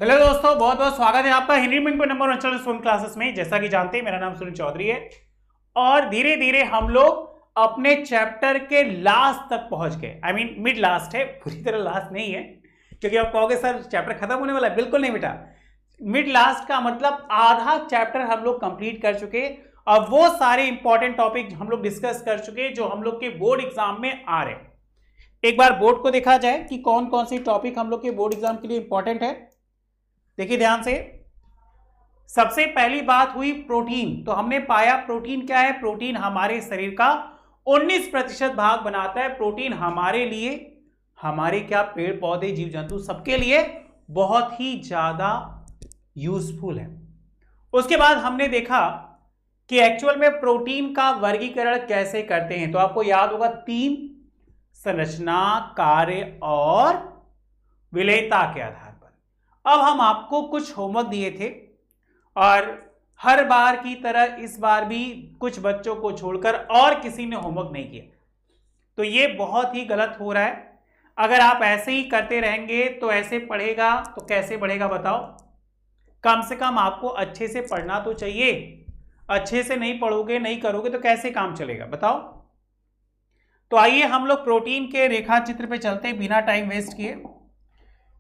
Hello दोस्तों, बहुत बहुत स्वागत है आपका हिंदी मीडियम पे नंबर 1 चैनल स्टूडेंट क्लासेस में। जैसा कि जानते हैं, मेरा नाम सुनील चौधरी है और धीरे धीरे हम लोग अपने चैप्टर के लास्ट तक पहुंच गए। आई मीन मिड लास्ट है, पूरी तरह लास्ट नहीं है, क्योंकि आप कहोगे सर चैप्टर खत्म होने वाला है। बिल्कुल नहीं बेटा, मिड लास्ट का मतलब आधा चैप्टर हम लोग कंप्लीट कर चुके। अब वो सारे इंपॉर्टेंट टॉपिक हम लोग डिस्कस कर चुके जो हम लोग के बोर्ड एग्जाम में आ रहे हैं। एक बार बोर्ड को देखा जाए कि कौन कौन सी टॉपिक हम लोग के बोर्ड एग्जाम के लिए इंपॉर्टेंट है। देखिए ध्यान से, सबसे पहली बात हुई प्रोटीन। तो हमने पाया प्रोटीन क्या है। प्रोटीन हमारे शरीर का 19% भाग बनाता है। प्रोटीन हमारे लिए, हमारे क्या पेड़ पौधे जीव जंतु सबके लिए बहुत ही ज्यादा यूजफुल है। उसके बाद हमने देखा कि एक्चुअल में प्रोटीन का वर्गीकरण कैसे करते हैं। तो आपको याद होगा 3: संरचना, कार्य और विलेयता के आधार पर। अब हम आपको कुछ होमवर्क दिए थे और हर बार की तरह इस बार भी कुछ बच्चों को छोड़कर और किसी ने होमवर्क नहीं किया। तो ये बहुत ही गलत हो रहा है। अगर आप ऐसे ही करते रहेंगे तो ऐसे पढ़ेगा तो कैसे बढ़ेगा बताओ। कम से कम आपको अच्छे से पढ़ना तो चाहिए। अच्छे से नहीं पढ़ोगे, नहीं करोगे तो कैसे काम चलेगा बताओ। तो आइए हम लोग प्रोटीन के रेखा चित्र पे चलते हैं बिना टाइम वेस्ट किए।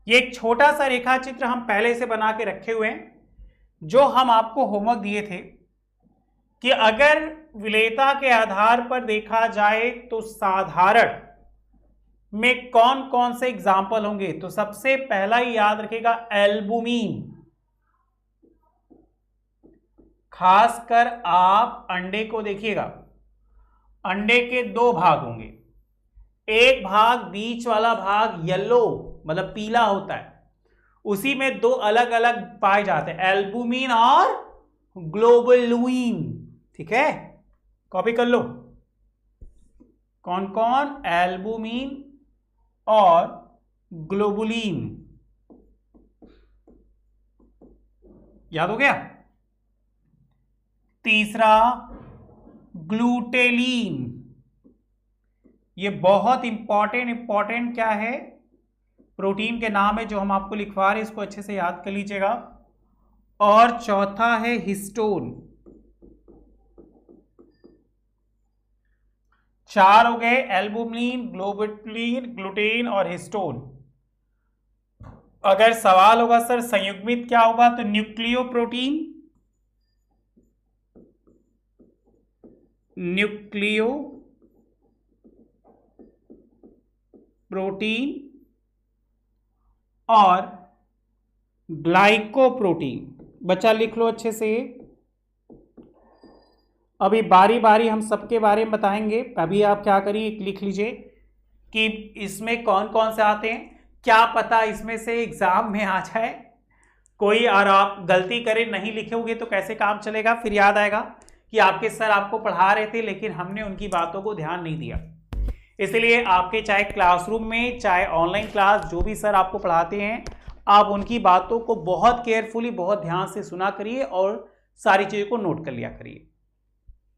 ये एक छोटा सा रेखा चित्र हम पहले से बना के रखे हुए हैं, जो हम आपको होमवर्क दिए थे कि अगर विलेयता के आधार पर देखा जाए तो साधारण में कौन कौन से एग्जाम्पल होंगे। तो सबसे पहला ही याद रखेगा एल्बुमिन। खासकर आप अंडे को देखिएगा, अंडे के 2 भाग होंगे। एक भाग, बीच वाला भाग येलो मतलब पीला होता है, उसी में 2 अलग अलग पाए जाते हैं, एल्बुमिन और ग्लोबुलिन। ठीक है, कॉपी कर लो। कौन कौन? एल्बुमिन और ग्लोबुलिन। याद हो गया। तीसरा ग्लूटेलिन। ये बहुत इंपॉर्टेंट क्या है, प्रोटीन के नाम है जो हम आपको लिखवा रहे हैं, इसको अच्छे से याद कर लीजिएगा। और चौथा है हिस्टोन। 4 हो गए, एल्बुमिन, ग्लोबुलिन, ग्लूटेन और हिस्टोन। अगर सवाल होगा सर संयुग्मित क्या होगा, तो न्यूक्लियो प्रोटीन, न्यूक्लियो प्रोटीन और ग्लाइकोप्रोटीन। बच्चा लिख लो अच्छे से। अभी बारी बारी हम सबके बारे में बताएंगे। अभी आप क्या करिए, लिख लीजिए कि इसमें कौन कौन से आते हैं। क्या पता इसमें से एग्जाम में आ जाए कोई, और आप गलती करें, नहीं लिखे तो कैसे काम चलेगा। फिर याद आएगा कि आपके सर आपको पढ़ा रहे थे लेकिन हमने उनकी बातों को ध्यान नहीं दिया। इसलिए आपके चाहे क्लासरूम में चाहे ऑनलाइन क्लास, जो भी सर आपको पढ़ाते हैं, आप उनकी बातों को बहुत केयरफुली, बहुत ध्यान से सुना करिए और सारी चीजों को नोट कर लिया करिए।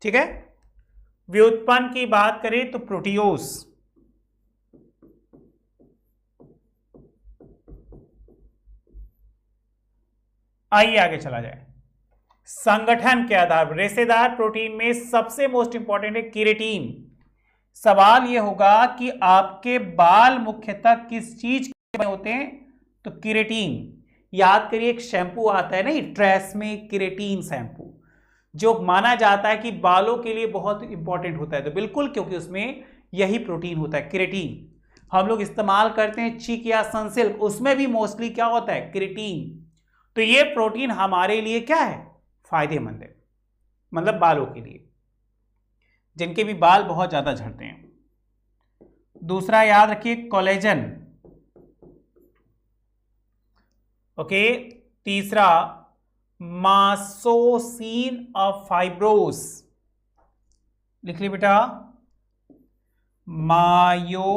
ठीक है। व्युत्पन्न की बात करें तो प्रोटियोस, आइए आगे चला जाए। संगठन के आधार पर रेशेदार प्रोटीन में सबसे मोस्ट इंपॉर्टेंट है केराटिन। सवाल यह होगा कि आपके बाल मुख्यतः किस चीज के बने होते हैं, तो केराटिन। याद करिए, एक शैम्पू आता है ना, ट्रेस्मे केराटिन शैम्पू, जो माना जाता है कि बालों के लिए बहुत इंपॉर्टेंट होता है। तो बिल्कुल, क्योंकि उसमें यही प्रोटीन होता है केराटिन। हम लोग इस्तेमाल करते हैं चिक या सनसिल्क, उसमें भी मोस्टली क्या होता है, केराटिन। तो ये प्रोटीन हमारे लिए क्या है, फायदेमंद है, मतलब बालों के लिए, जिनके भी बाल बहुत ज्यादा झड़ते हैं। दूसरा याद रखिए कोलेजन। ओके। तीसरा मासोसिन ऑफ फाइब्रोस, लिख ली बेटा, मायोसिन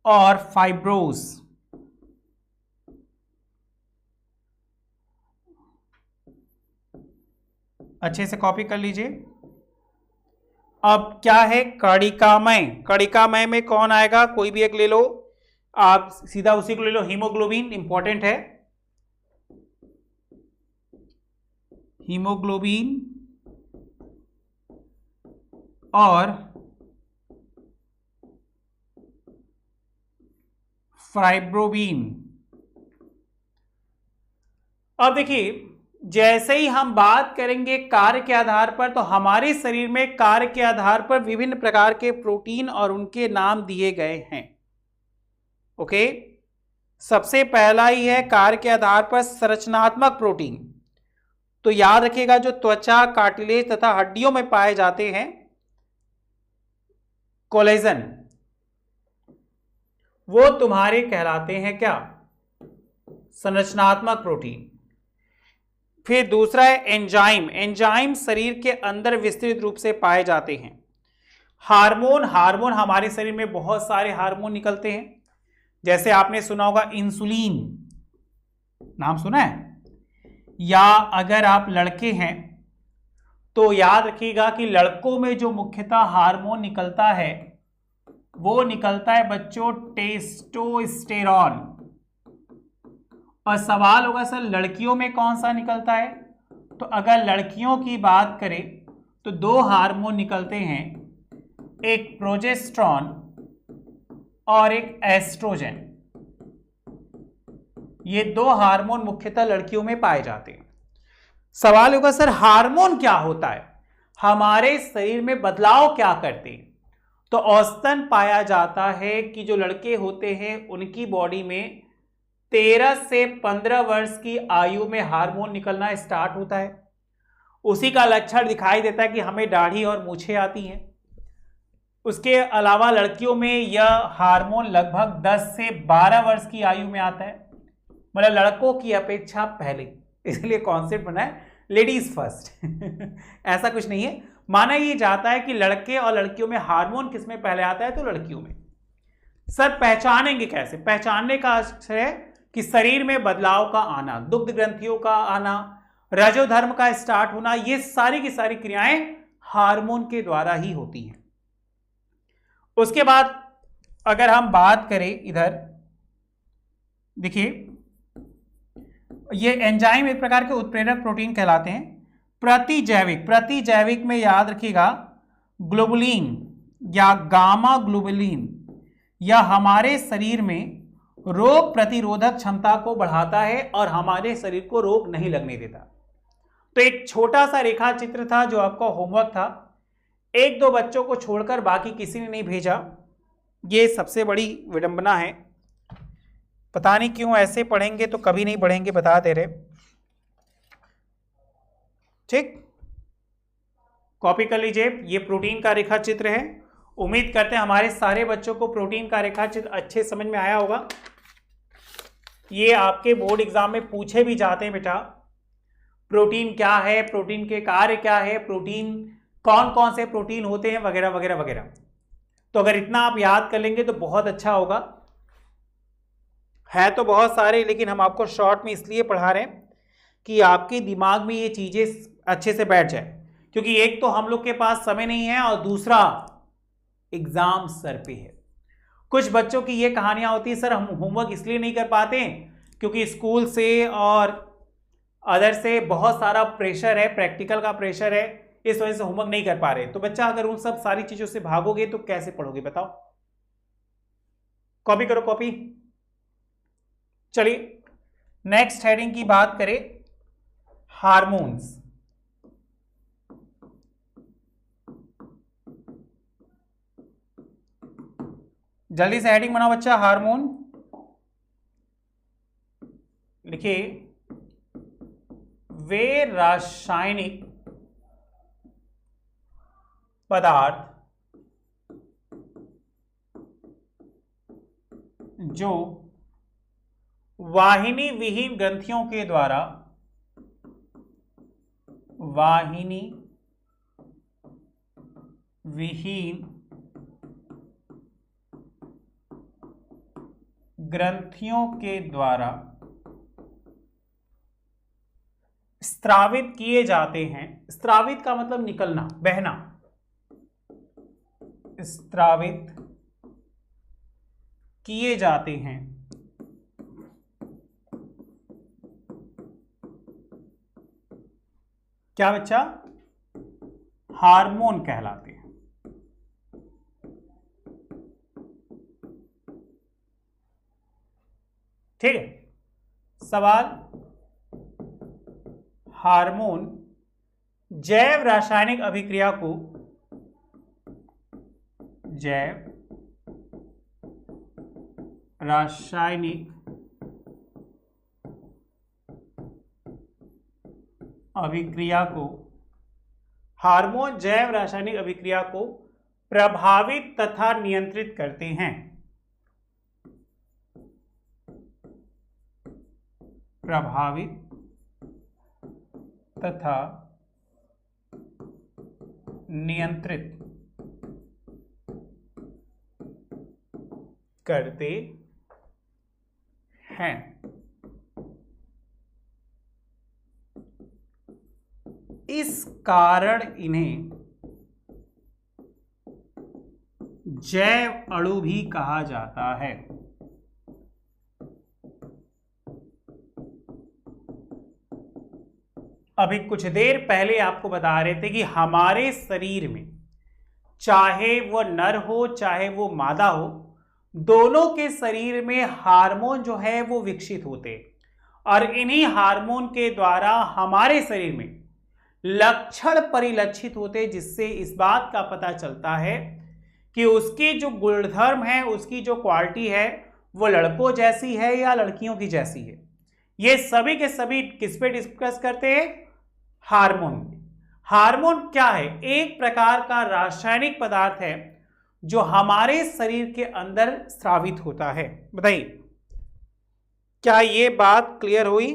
और फाइब्रोस। अच्छे से कॉपी कर लीजिए। अब क्या है कणिकामय, कणिकामय में कौन आएगा, कोई भी एक ले लो, आप सीधा उसी को ले लो, हीमोग्लोबिन इंपॉर्टेंट है, हीमोग्लोबिन और फाइब्रोबिन। अब देखिए जैसे ही हम बात करेंगे कार्य के आधार पर, तो हमारे शरीर में कार्य के आधार पर विभिन्न प्रकार के प्रोटीन और उनके नाम दिए गए हैं। ओके, सबसे पहला ही है कार्य के आधार पर संरचनात्मक प्रोटीन। तो याद रखिएगा जो त्वचा, कार्टिलेज तथा हड्डियों में पाए जाते हैं, कोलेजन, वो तुम्हारे कहलाते हैं क्या, संरचनात्मक प्रोटीन। फिर दूसरा है एंजाइम, एंजाइम शरीर के अंदर विस्तृत रूप से पाए जाते हैं। हार्मोन, हार्मोन हमारे शरीर में बहुत सारे हार्मोन निकलते हैं, जैसे आपने सुना होगा इंसुलिन, नाम सुना है, या अगर आप लड़के हैं तो याद रखिएगा कि लड़कों में जो मुख्यतः हार्मोन निकलता है वो निकलता है बच्चों टेस्टोस्टेरॉन। और सवाल होगा सर लड़कियों में कौन सा निकलता है, तो अगर लड़कियों की बात करें तो दो हार्मोन निकलते हैं, एक प्रोजेस्टेरॉन और एक एस्ट्रोजन। ये दो हार्मोन मुख्यतः लड़कियों में पाए जाते हैं। सवाल होगा सर हार्मोन क्या होता है, हमारे शरीर में बदलाव क्या करते हैं, तो औसतन पाया जाता है कि जो लड़के होते हैं उनकी बॉडी में 13 से 15 वर्ष की आयु में हार्मोन निकलना स्टार्ट होता है। उसी का लक्षण दिखाई देता है कि हमें दाढ़ी और मूछें आती हैं। उसके अलावा लड़कियों में यह हार्मोन लगभग 10 से 12 वर्ष की आयु में आता है, मतलब लड़कों की अपेक्षा पहले, इसलिए कॉन्सेप्ट बना है लेडीज फर्स्ट ऐसा कुछ नहीं है, माना ये जाता है कि लड़के और लड़कियों में हार्मोन किसमें पहले आता है, तो लड़कियों में। सर पहचानेंगे कैसे, पहचानने का अर्थ है कि शरीर में बदलाव का आना, दुग्ध ग्रंथियों का आना, रजोधर्म का स्टार्ट होना, ये सारी की सारी क्रियाएं हार्मोन के द्वारा ही होती हैं। उसके बाद अगर हम बात करें इधर देखिए, ये एंजाइम एक प्रकार के उत्प्रेरक प्रोटीन कहलाते हैं। प्रतिजैविक, प्रतिजैविक में याद रखिएगा ग्लोबुलिन या गामा ग्लोबुलिन, यह हमारे शरीर में रोग प्रतिरोधक क्षमता को बढ़ाता है और हमारे शरीर को रोग नहीं लगने देता। तो एक छोटा सा रेखा चित्र था जो आपका होमवर्क था, एक दो बच्चों को छोड़कर बाकी किसी ने नहीं भेजा, ये सबसे बड़ी विडंबना है। पता नहीं क्यों ऐसे पढ़ेंगे तो कभी नहीं बढ़ेंगे, बता दे रहे। ठीक, कॉपी कर लीजिए, ये प्रोटीन का रेखा चित्र है। उम्मीद करते हैं हमारे सारे बच्चों को प्रोटीन का रेखा चित्र अच्छे समझ में आया होगा। ये आपके बोर्ड एग्जाम में पूछे भी जाते हैं बेटा, प्रोटीन क्या है, प्रोटीन के कार्य क्या है, प्रोटीन कौन कौन से प्रोटीन होते हैं, वगैरह वगैरह वगैरह। तो अगर इतना आप याद कर लेंगे तो बहुत अच्छा होगा। है तो बहुत सारे, लेकिन हम आपको शॉर्ट में इसलिए पढ़ा रहे हैं कि आपके दिमाग में ये चीजें अच्छे से बैठ जाए, क्योंकि एक तो हम लोग के पास समय नहीं है और दूसरा एग्जाम सर पे है। कुछ बच्चों की ये कहानियां होती है, सर हम होमवर्क इसलिए नहीं कर पाते क्योंकि स्कूल से और अदर से बहुत सारा प्रेशर है, प्रैक्टिकल का प्रेशर है, इस वजह से होमवर्क नहीं कर पा रहे। तो बच्चा अगर उन सब सारी चीजों से भागोगे तो कैसे पढ़ोगे बताओ। कॉपी करो, कॉपी। चलिए नेक्स्ट हेडिंग की बात करें, हार्मोन्स। जल्दी से हेडिंग बनाओ बच्चा, हार्मोन लिखिए। वे रासायनिक पदार्थ जो वाहिनी विहीन ग्रंथियों के द्वारा, वाहिनी विहीन ग्रंथियों के द्वारा स्त्रावित किए जाते हैं। स्त्रावित का मतलब निकलना, बहना। स्रावित किए जाते हैं। क्या बच्चा? हार्मोन कहलाते हैं। ठीक है। सवाल, हार्मोन जैव रासायनिक अभिक्रिया को हार्मोन जैव रासायनिक अभिक्रिया को प्रभावित तथा नियंत्रित करते हैं। प्रभावित तथा नियंत्रित करते हैं। इस कारण इन्हें जैव अणु भी कहा जाता है। अभी कुछ देर पहले आपको बता रहे थे कि हमारे शरीर में चाहे वो नर हो चाहे वो मादा हो, दोनों के शरीर में हार्मोन जो है वो विकसित होते हैं और इन्हीं हार्मोन के द्वारा हमारे शरीर में लक्षण परिलक्षित होते, जिससे इस बात का पता चलता है कि उसकी जो गुणधर्म है, उसकी जो क्वालिटी है, वो लड़कों जैसी है या लड़कियों की जैसी है। ये सभी के सभी किस पे डिस्कस करते हैं? हार्मोन। हार्मोन क्या है? एक प्रकार का रासायनिक पदार्थ है जो हमारे शरीर के अंदर स्रावित होता है। बताइए, क्या ये बात क्लियर हुई?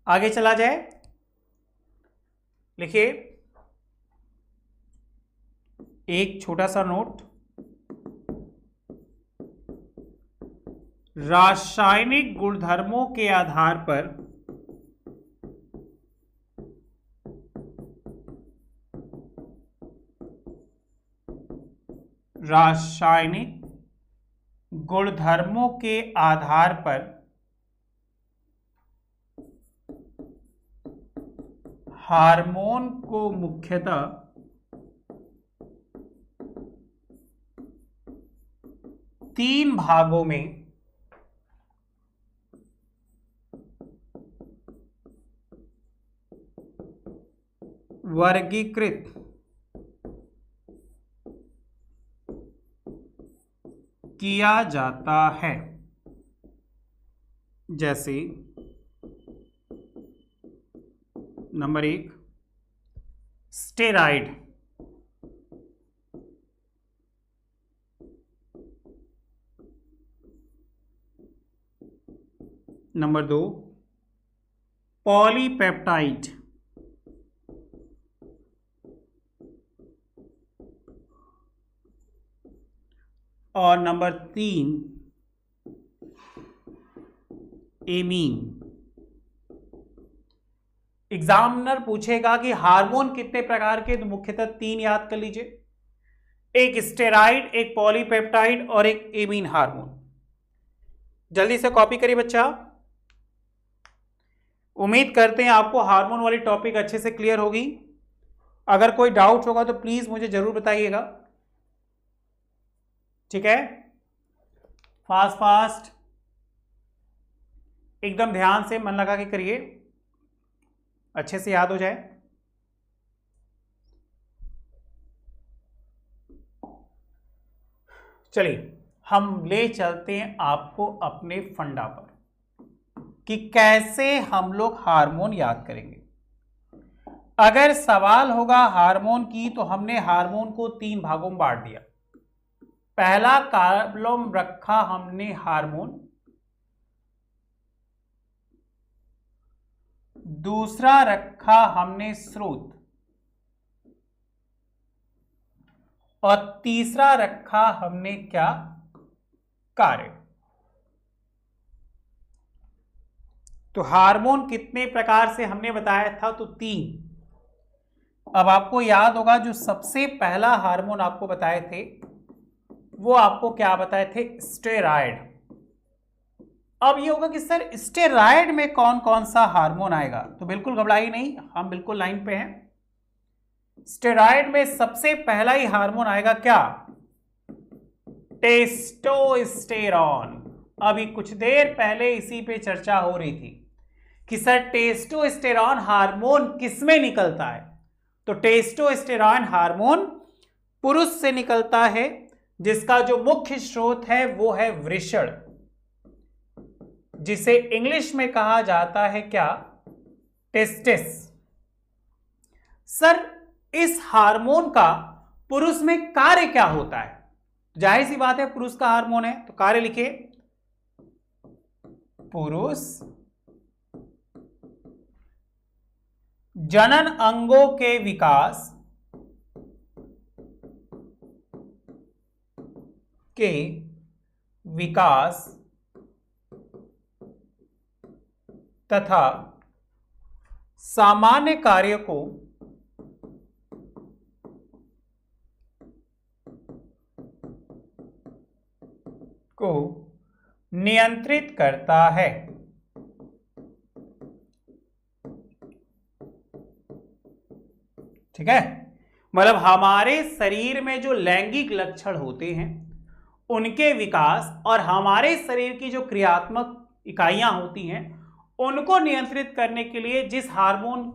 आगे चला जाए, लिखिए एक छोटा सा नोट। रासायनिक गुणधर्मों के आधार पर रासायनिक गुणधर्मों के आधार पर हार्मोन को मुख्यतः तीन भागों में वर्गीकृत किया जाता है। जैसे नंबर 1 स्टेरॉइड, नंबर 2 पॉलीपेप्टाइड, और नंबर 3 एमीन। एग्जामिनर पूछेगा कि हार्मोन कितने प्रकार के, तो मुख्यतः 3 याद कर लीजिए, एक स्टेरॉइड, एक पॉलीपेप्टाइड और एक एमीन हार्मोन। जल्दी से कॉपी करिए बच्चा। उम्मीद करते हैं आपको हार्मोन वाली टॉपिक अच्छे से क्लियर होगी। अगर कोई डाउट होगा तो प्लीज मुझे जरूर बताइएगा। ठीक है, फास्ट फास्ट एकदम ध्यान से मन लगा के करिए, अच्छे से याद हो जाए। चलिए हम ले चलते हैं आपको अपने फंडा पर कि कैसे हम लोग हार्मोन याद करेंगे। अगर सवाल होगा हार्मोन की, तो हमने हार्मोन को 3 भागों में बांट दिया। पहला कॉलम रखा हमने हार्मोन, दूसरा रखा हमने स्रोत, और तीसरा रखा हमने क्या? कार्य। तो हार्मोन कितने प्रकार से हमने बताया था? तो 3। अब आपको याद होगा जो सबसे पहला हार्मोन आपको बताए थे वो आपको क्या बताए थे, स्टेरॉयड। अब ये होगा कि सर स्टेरॉयड में कौन कौन सा हार्मोन आएगा, तो बिल्कुल घबराइए नहीं, हम बिल्कुल लाइन पे हैं। स्टेरॉयड में सबसे पहला ही हार्मोन आएगा क्या, टेस्टोस्टेरॉन। अभी कुछ देर पहले इसी पे चर्चा हो रही थी कि सर टेस्टोस्टेरॉन हार्मोन किसमें निकलता है, तो टेस्टोस्टेरॉन हार्मोन पुरुष से निकलता है, जिसका जो मुख्य स्रोत है वो है वृषण, जिसे इंग्लिश में कहा जाता है क्या, टेस्टिस। सर इस हार्मोन का पुरुष में कार्य क्या होता है, जाहिर सी बात है पुरुष का हार्मोन है तो कार्य लिखिए, पुरुष जनन अंगों के विकास तथा सामान्य कार्य को नियंत्रित करता है। ठीक है, मतलब हमारे शरीर में जो लैंगिक लक्षण होते हैं उनके विकास और हमारे शरीर की जो क्रियात्मक इकाइयां होती हैं उनको नियंत्रित करने के लिए जिस हार्मोन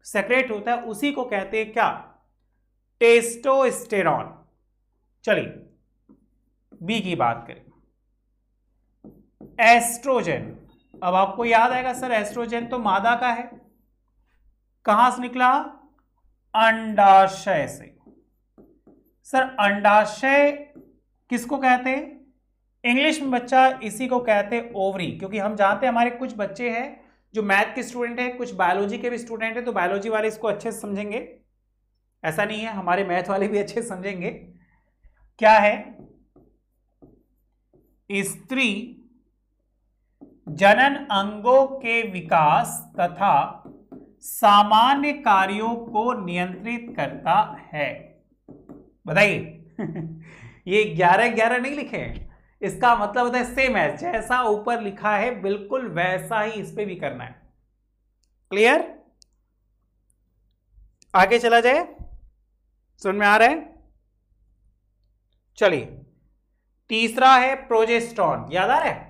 सेक्रेट होता है उसी को कहते हैं क्या, टेस्टोस्टेरॉन। चलिए बी की बात करें, एस्ट्रोजन। अब आपको याद आएगा सर एस्ट्रोजन तो मादा का है, कहां से निकला, अंडाशय से। सर अंडाशय किसको कहते हैं, इंग्लिश में बच्चा इसी को कहते हैं ओवरी, क्योंकि हम जानते हैं हमारे कुछ बच्चे हैं जो मैथ के स्टूडेंट हैं, कुछ बायोलॉजी के भी स्टूडेंट हैं, तो बायोलॉजी वाले इसको अच्छे से समझेंगे, ऐसा नहीं है, हमारे मैथ वाले भी अच्छे से समझेंगे। क्या है, स्त्री जनन अंगों के विकास तथा सामान्य कार्यों को नियंत्रित करता है। बताइए ये 11-11 नहीं लिखे हैं, इसका मतलब होता है सेम है, जैसा ऊपर लिखा है बिल्कुल वैसा ही इस पे भी करना है। क्लियर, आगे चला जाए, सुन में आ रहा है। चलिए तीसरा है प्रोजेस्टेरॉन, याद आ रहा है,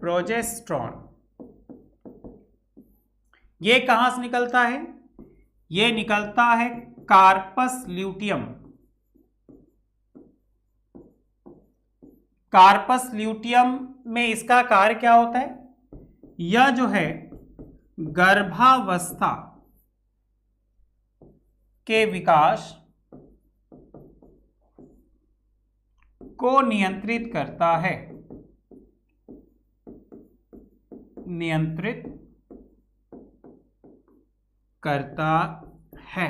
प्रोजेस्टेरॉन। ये कहां से निकलता है, ये निकलता है कार्पस ल्यूटियम। कार्पस ल्यूटियम में इसका कार्य क्या होता है, यह जो है गर्भावस्था के विकास को नियंत्रित करता है, नियंत्रित करता है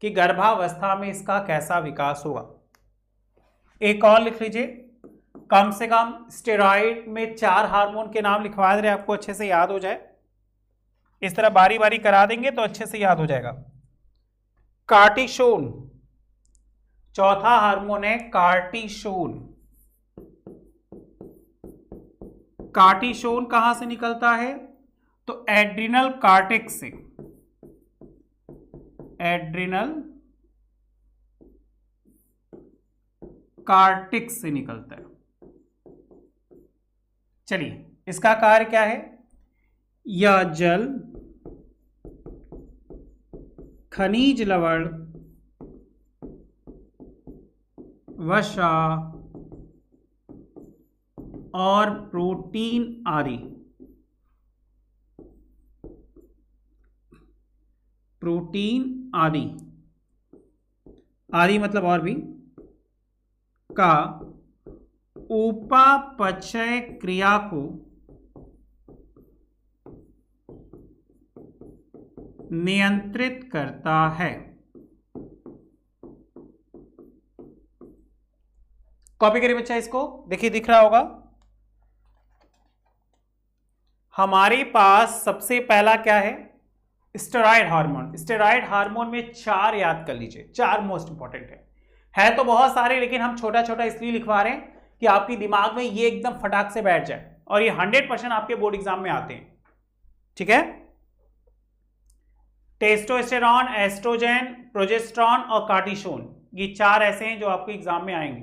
कि गर्भावस्था में इसका कैसा विकास होगा। एक और लिख लीजिए, कम से कम स्टेरॉइड में 4 हार्मोन के नाम लिखवा दे रहे आपको, अच्छे से याद हो जाए, इस तरह बारी बारी करा देंगे तो अच्छे से याद हो जाएगा। कार्टिसोन चौथा हार्मोन है, कार्टिसोन। कार्टिसोन कहां से निकलता है, तो एड्रिनल कार्टेक्स से, एड्रिनल कार्टेक्स से निकलता है। चलिए इसका कार्य क्या है, यह जल, खनिज लवण, वसा और प्रोटीन आदि, प्रोटीन आदि, आदि मतलब और भी, का उपापचय क्रिया को नियंत्रित करता है। कॉपी करिए बच्चा, इसको देखिए दिख रहा होगा, हमारे पास सबसे पहला क्या है, स्टेरॉयड हार्मोन। स्टेरॉयड हार्मोन में 4 याद कर लीजिए, 4 मोस्ट इंपॉर्टेंट है तो बहुत सारे, लेकिन हम छोटा छोटा इसलिए लिखवा रहे हैं कि आपके दिमाग में ये एकदम फटाक से बैठ जाए, और ये 100% आपके बोर्ड एग्जाम में आते हैं, ठीक है। टेस्टोस्टेरॉन, एस्ट्रोजेन, प्रोजेस्टेरॉन और कार्टिसोन, ये 4 ऐसे हैं जो आपके एग्जाम में आएंगे।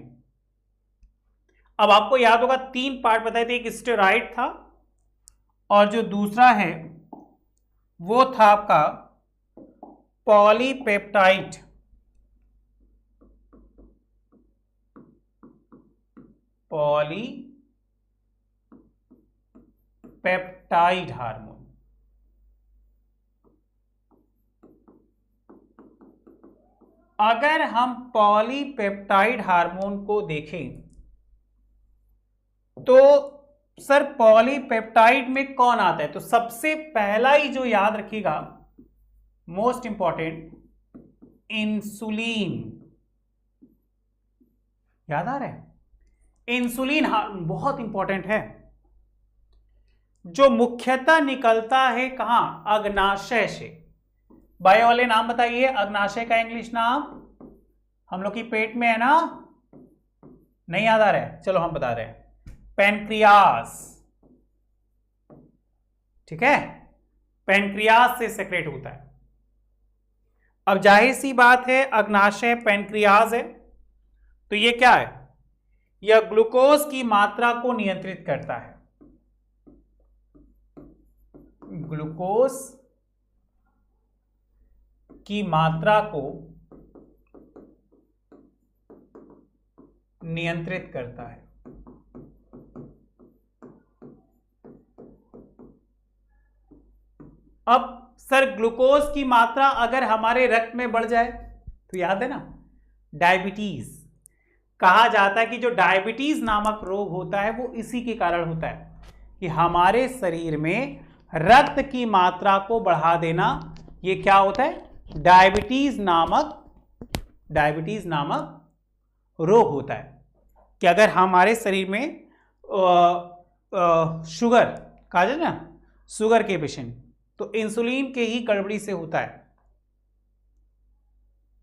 अब आपको याद होगा 3 पार्ट बताए थे, एक स्टेरॉइड था और जो दूसरा है वो था आपका पॉलीपेप्टाइड। Polypeptide hormone. अगर हम पॉलीपेप्टाइड हार्मोन को देखें तो सर पॉलीपेप्टाइड में कौन आता है, तो सबसे पहला ही जो याद रखिएगा मोस्ट इंपॉर्टेंट, इंसुलिन। याद आ रहा है, इंसुलिन बहुत इंपॉर्टेंट है, जो मुख्यतः निकलता है कहां, अग्नाशय से। बायो वाले नाम बताइए, अग्नाशय का इंग्लिश नाम हम लोग की पेट में है ना, नहीं याद आ रहा है, चलो हम बता रहे हैं, पैनक्रियास, ठीक है, पैनक्रियास से सेक्रेट होता है। अब जाहिर सी बात है अग्नाशय पैनक्रियास है, तो ये क्या है, यह ग्लूकोज की मात्रा को नियंत्रित करता है। ग्लूकोज की मात्रा को नियंत्रित करता है। अब सर ग्लूकोज की मात्रा अगर हमारे रक्त में बढ़ जाए तो याद है ना, डायबिटीज। कहा जाता है कि जो डायबिटीज नामक रोग होता है वो इसी के कारण होता है कि हमारे शरीर में रक्त की मात्रा को बढ़ा देना, ये क्या होता है, डायबिटीज नामक रोग होता है। कि अगर हमारे शरीर में शुगर, कहा जाए ना, शुगर के पेशेंट, तो इंसुलिन के ही गड़बड़ी से होता है।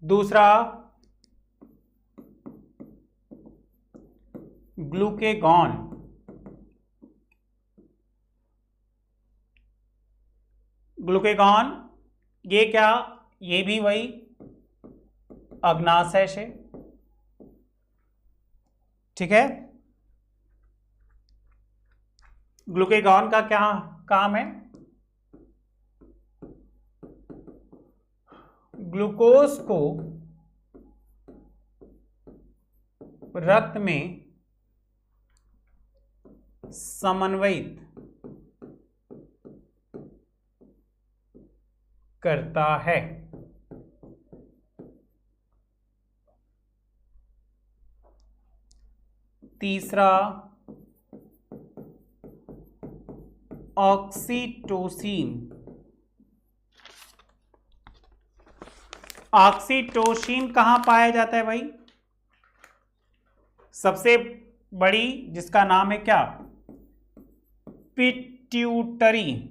दूसरा ग्लूकेगॉन, ग्लूकेगॉन ये क्या, ये भी वही अग्नाशय से, ठीक है। ग्लूकेगॉन का क्या काम है, ग्लूकोज को रक्त में समन्वयित करता है। तीसरा ऑक्सीटोसिन। ऑक्सीटोसिन कहां पाया जाता है भाई, सबसे बड़ी जिसका नाम है क्या, पिट्यूटरी,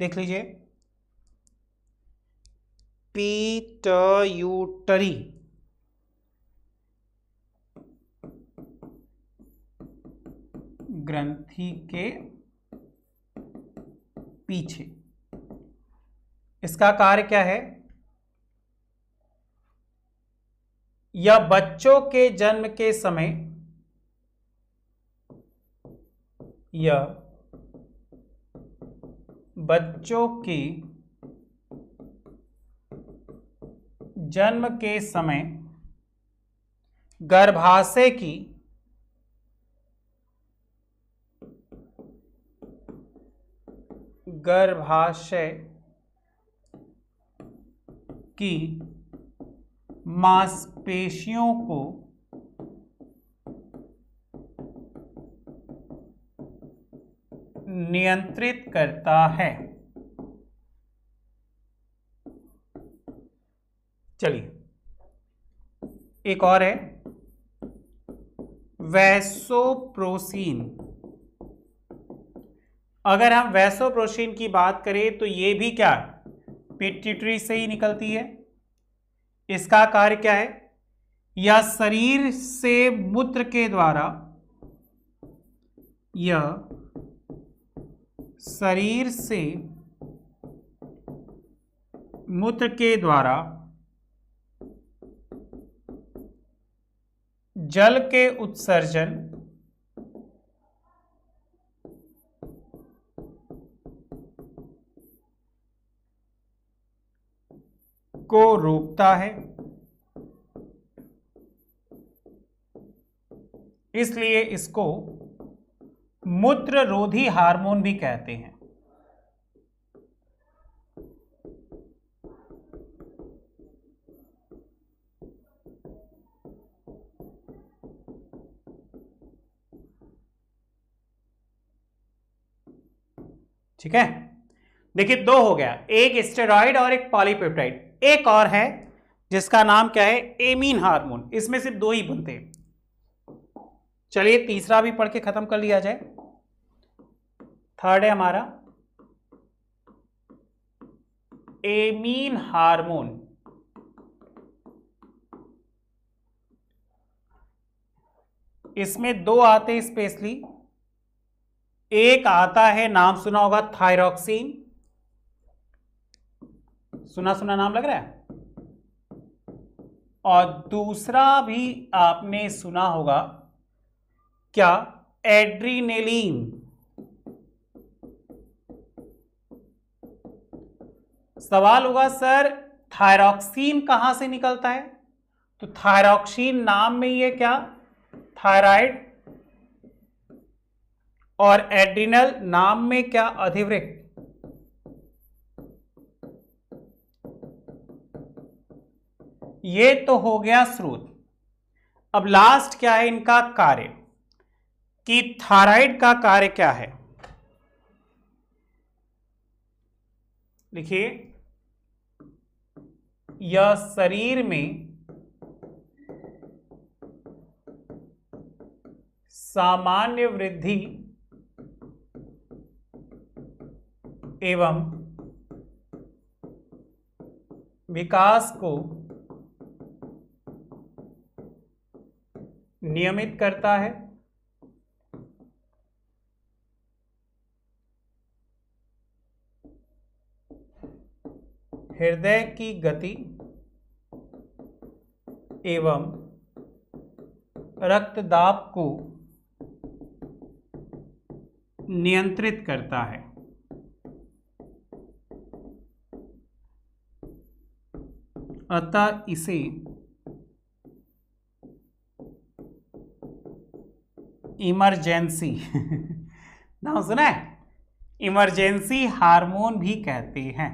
देख लीजिए, पिट्यूटरी ग्रंथि के पीछे। इसका कार्य क्या है, यह बच्चों के जन्म के समय, यह बच्चों के जन्म के समय गर्भाशय की मांसपेशियों को नियंत्रित करता है। चलिए एक और है वैसोप्रोसीन। अगर हम वैसोप्रोसीन की बात करें तो ये भी क्या पिट्यूटरी से ही निकलती है। इसका कार्य क्या है? यह शरीर से मूत्र के द्वारा, यह शरीर से मूत्र के द्वारा जल के उत्सर्जन को रोकता है, इसलिए इसको मूत्ररोधी हार्मोन भी कहते हैं। ठीक है, देखिए दो हो गया, एक स्टेरॉइड और एक पॉलीपेप्टाइड। एक और है जिसका नाम क्या है? Amine hormone. इसमें सिर्फ दो ही बनते हैं। चलिए तीसरा भी पढ़ के खत्म कर लिया जाए। थर्ड है हमारा एमीन हार्मोन। इसमें दो आते हैं स्पेशली। एक आता है, नाम सुना होगा, थायरॉक्सिन। सुना सुना नाम लग रहा है। और दूसरा भी आपने सुना होगा, क्या? एड्रीनेलिन। सवाल होगा सर थायरॉक्सिन कहां से निकलता है? तो थायरॉक्सिन नाम में ही है क्या? थायराइड। और एड्रिनल नाम में क्या? अधिवृक्क। ये तो हो गया स्रोत। अब लास्ट क्या है इनका कार्य, कि थायराइड का कार्य क्या है? लिखिए, यह शरीर में सामान्य वृद्धि एवं विकास को नियमित करता है। हृदय की गति एवं रक्तदाब को नियंत्रित करता है। अतः इसे इमरजेंसी नाम सुना है? इमरजेंसी हार्मोन भी कहते हैं।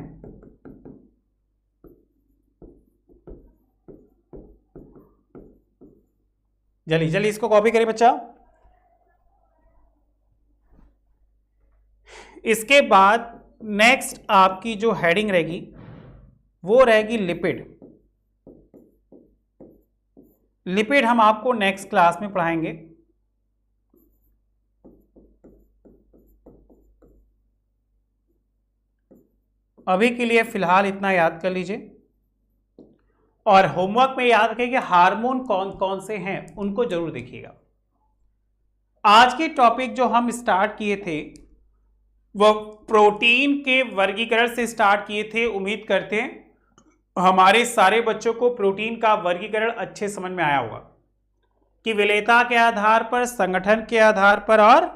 जल्दी जल्दी इसको कॉपी करिए बच्चा। इसके बाद नेक्स्ट आपकी जो हेडिंग रहेगी वो रहेगी लिपिड। लिपिड हम आपको नेक्स्ट क्लास में पढ़ाएंगे। अभी के लिए फिलहाल इतना याद कर लीजिए और होमवर्क में याद रखें कि हार्मोन कौन कौन से हैं उनको जरूर देखिएगा। आज के टॉपिक जो हम स्टार्ट किए थे वो प्रोटीन के वर्गीकरण से स्टार्ट किए थे। उम्मीद करते हैं हमारे सारे बच्चों को प्रोटीन का वर्गीकरण अच्छे समझ में आया होगा कि विलेयता के आधार पर, संगठन के आधार पर और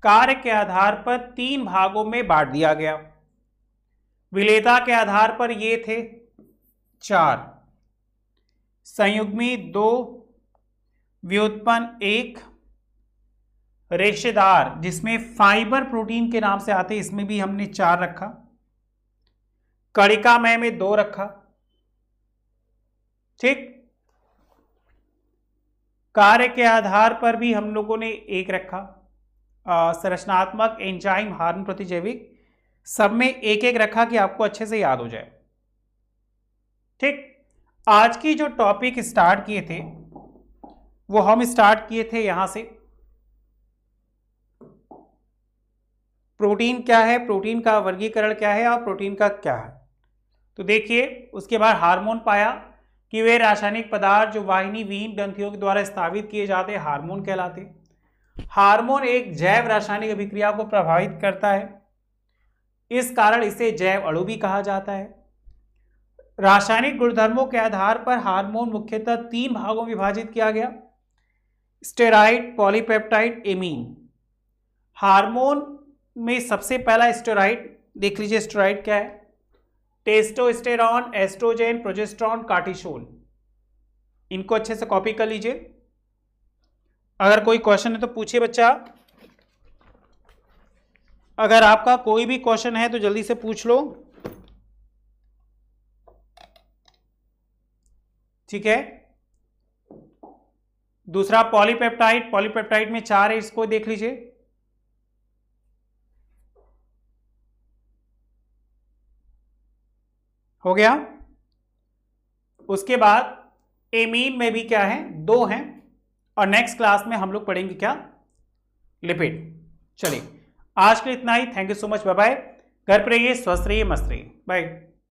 कार्य के आधार पर तीन भागों में बांट दिया गया। विलेयता के आधार पर ये थे 4, संयुग्मी 2, व्युत्पन्न 1, रेशेदार जिसमें फाइबर प्रोटीन के नाम से आते, इसमें भी हमने 4 रखा। कणिकामय में 2 रखा। ठीक, कार्य के आधार पर भी हम लोगों ने 1 रखा। संरचनात्मक, एंजाइम, हार्मोन, प्रतिजैविक, सब में 1-1 रखा कि आपको अच्छे से याद हो जाए। ठीक, आज की जो टॉपिक स्टार्ट किए थे वो हम स्टार्ट किए थे यहां से। प्रोटीन क्या है, प्रोटीन का वर्गीकरण क्या है और प्रोटीन का क्या है। तो देखिए उसके बाद हार्मोन पाया कि वे रासायनिक पदार्थ जो वाहिनी विहीन ग्रंथियों के द्वारा स्थापित किए जाते हैं हार्मोन कहलाते। हार्मोन एक जैव रासायनिक अभिक्रिया को प्रभावित करता है, इस कारण इसे जैव अणु भी कहा जाता है। रासायनिक गुणधर्मों के आधार पर हार्मोन मुख्यतः 3 भागों में विभाजित किया गया, स्टेरॉइड, पॉलीपेप्टाइड, एमीन। हार्मोन में सबसे पहला स्टेरॉइड देख लीजिए, स्टेरॉइड क्या है, टेस्टोस्टेरॉन, एस्ट्रोजेन, प्रोजेस्टेरॉन, कार्टिसोल। इनको अच्छे से कॉपी कर लीजिए। अगर कोई क्वेश्चन है तो पूछिए बच्चा, अगर आपका कोई भी क्वेश्चन है तो जल्दी से पूछ लो, ठीक है। दूसरा पॉलीपेप्टाइड, पॉलीपेप्टाइड में 4 है, इसको देख लीजिए। हो गया। उसके बाद एमीन में भी क्या है, 2 हैं। और नेक्स्ट क्लास में हम लोग पढ़ेंगे क्या, लिपिड। चलिए आज के लिए इतना ही। Thank you so much, bye bye. घर पर रहिए, स्वस्थ रहिए, मस्त रहिए, बाय।